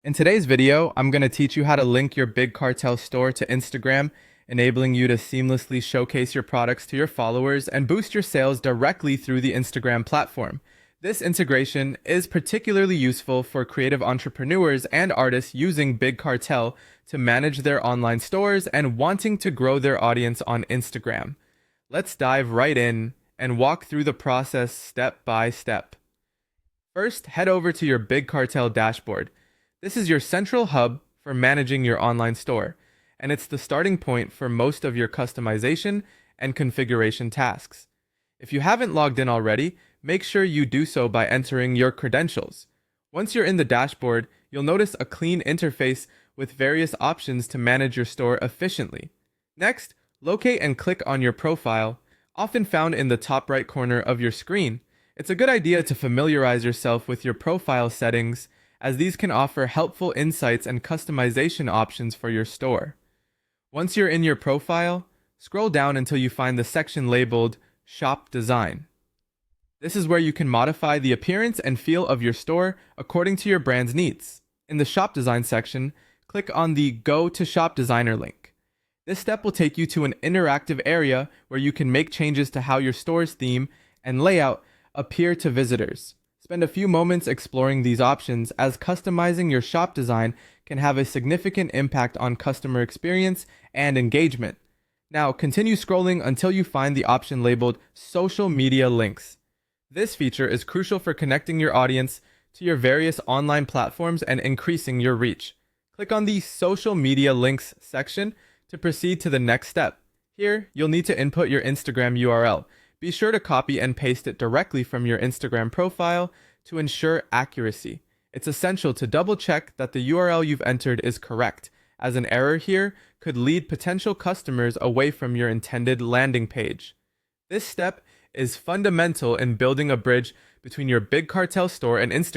In today's video, I'm going to teach you how to link your Big Cartel store to Instagram, enabling you to seamlessly showcase your products to your followers and boost your sales directly through the Instagram platform. This integration is particularly useful for creative entrepreneurs and artists using Big Cartel to manage their online stores and wanting to grow their audience on Instagram. Let's dive right in and walk through the process step by step. First, head over to your Big Cartel dashboard. This is your central hub for managing your online store, and it's the starting point for most of your customization and configuration tasks. If you haven't logged in already, make sure you do so by entering your credentials. Once you're in the dashboard, you'll notice a clean interface with various options to manage your store efficiently. Next, locate and click on your profile, often found in the top right corner of your screen. It's a good idea to familiarize yourself with your profile settings, as these can offer helpful insights and customization options for your store. Once you're in your profile, scroll down until you find the section labeled Shop Design. This is where you can modify the appearance and feel of your store according to your brand's needs. In the Shop Design section, click on the Go to Shop Designer link. This step will take you to an interactive area where you can make changes to how your store's theme and layout appear to visitors. Spend a few moments exploring these options, as customizing your shop design can have a significant impact on customer experience and engagement. Now, continue scrolling until you find the option labeled Social Media Links. This feature is crucial for connecting your audience to your various online platforms and increasing your reach. Click on the Social Media Links section to proceed to the next step. Here, you'll need to input your Instagram URL. Be sure to copy and paste it directly from your Instagram profile to ensure accuracy. It's essential to double check that the URL you've entered is correct, as an error here could lead potential customers away from your intended landing page. This step is fundamental in building a bridge between your Big Cartel store and Instagram.